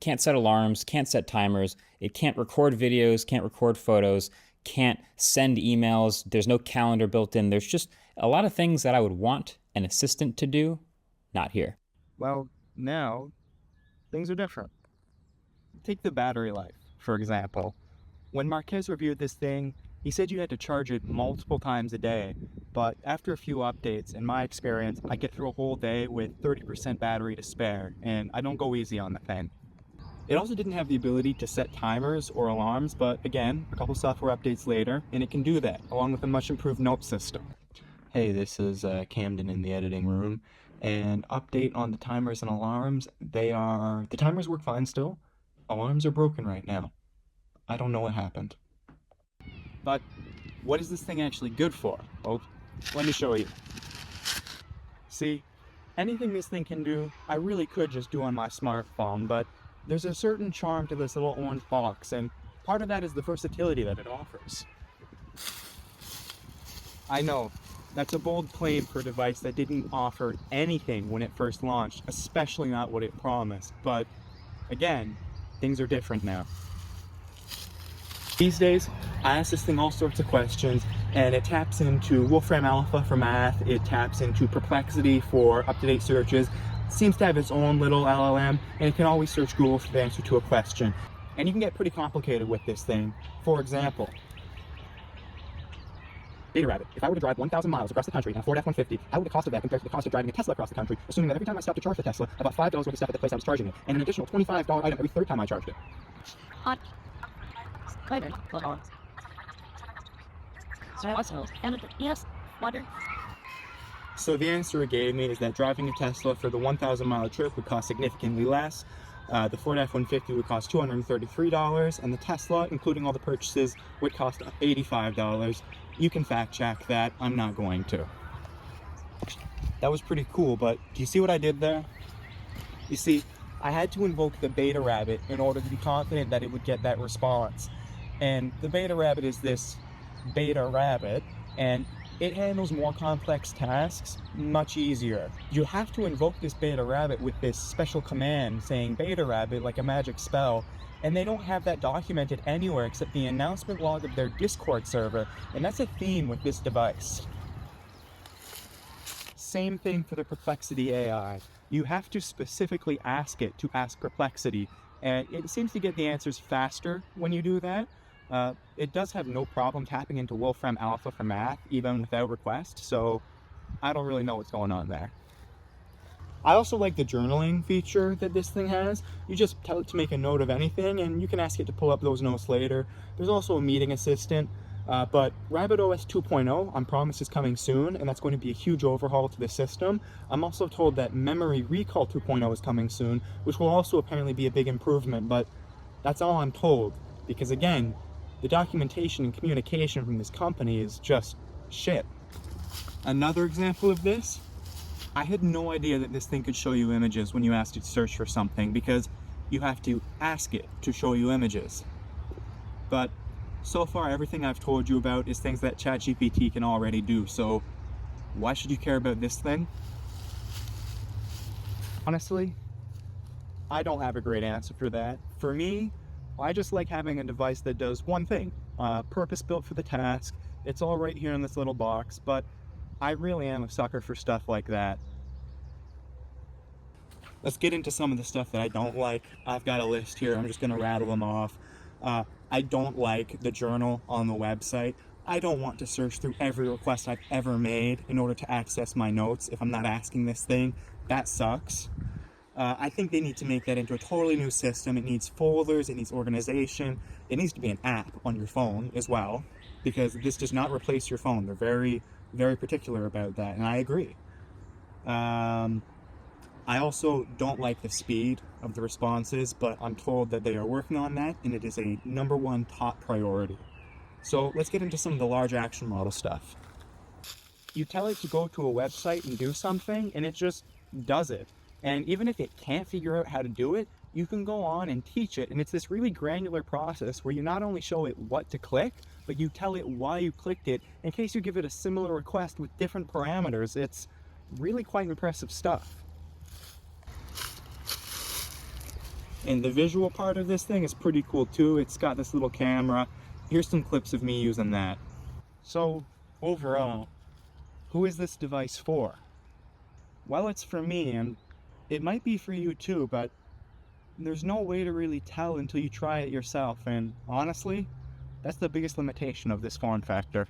can't set alarms, can't set timers, it can't record videos, can't record photos, can't send emails, there's no calendar built in. There's just a lot of things that I would want an assistant to do, not here. Well, now things are different. Take the battery life, for example. When Marquez reviewed this thing, he said you had to charge it multiple times a day, but after a few updates, in my experience, I get through a whole day with 30% battery to spare, and I don't go easy on the thing. It also didn't have the ability to set timers or alarms, but again, a couple software updates later, and it can do that, along with a much improved note system. Hey, this is Camden in the editing room, and update on the timers and alarms. The timers work fine still. Alarms are broken right now. I don't know what happened. But what is this thing actually good for? Well, let me show you. See, anything this thing can do, I really could just do on my smartphone, but there's a certain charm to this little orange box, and part of that is the versatility that it offers. I know, that's a bold claim for a device that didn't offer anything when it first launched, especially not what it promised, but again, things are different now. These days, I ask this thing all sorts of questions, and it taps into Wolfram Alpha for math, it taps into Perplexity for up-to-date searches, it seems to have its own little LLM, and it can always search Google for the answer to a question. And you can get pretty complicated with this thing. For example, Beta Rabbit, if I were to drive 1,000 miles across the country in a Ford F-150, how would the cost of that compare to the cost of driving a Tesla across the country, assuming that every time I stopped to charge the Tesla, about $5 would be spent at the place I was charging it, and an additional $25 item every third time I charged it? So the answer it gave me is that driving a Tesla for the 1,000 mile trip would cost significantly less. The Ford F-150 would cost $233, and the Tesla, including all the purchases, would cost $85. You can fact check that, I'm not going to. That was pretty cool, but do you see what I did there? You see, I had to invoke the Beta Rabbit in order to be confident that it would get that response. And the Beta Rabbit is this Beta Rabbit, and it handles more complex tasks much easier. You have to invoke this Beta Rabbit with this special command saying Beta Rabbit like a magic spell, and they don't have that documented anywhere except the announcement log of their Discord server, and that's a theme with this device. Same thing for the Perplexity AI. You have to specifically ask it to ask Perplexity, and it seems to get the answers faster when you do that. It does have no problem tapping into Wolfram Alpha for math, even without request, so I don't really know what's going on there. I also like the journaling feature that this thing has. You just tell it to make a note of anything, and you can ask it to pull up those notes later. There's also a meeting assistant, but RabbitOS 2.0, I'm promised, is coming soon, and that's going to be a huge overhaul to the system. I'm also told that Memory Recall 2.0 is coming soon, which will also apparently be a big improvement, but that's all I'm told, because again, the documentation and communication from this company is just shit. Another example of this, I had no idea that this thing could show you images when you asked it to search for something, because you have to ask it to show you images. But so far everything I've told you about is things that ChatGPT can already do, so why should you care about this thing? Honestly, I don't have a great answer for that. For me, I just like having a device that does one thing, purpose-built for the task. It's all right here in this little box, but I really am a sucker for stuff like that. Let's get into some of the stuff that I don't like. I've got a list here, I'm just gonna rattle them off. I don't like the journal on the website. I don't want to search through every request I've ever made in order to access my notes if I'm not asking this thing. That sucks. I think they need to make that into a totally new system. It needs folders, it needs organization, it needs to be an app on your phone as well, because this does not replace your phone. They're very, very particular about that, and I agree. I also don't like the speed of the responses, but I'm told that they are working on that, and it is a #1 top priority. So let's get into some of the large action model stuff. You tell it to go to a website and do something, and it just does it. And even if it can't figure out how to do it, you can go on and teach it. And it's this really granular process where you not only show it what to click, but you tell it why you clicked it in case you give it a similar request with different parameters. It's really quite impressive stuff. And the visual part of this thing is pretty cool too. It's got this little camera. Here's some clips of me using that. So overall, who is this device for? Well, it's for me, and it might be for you too, but there's no way to really tell until you try it yourself. And honestly, that's the biggest limitation of this form factor.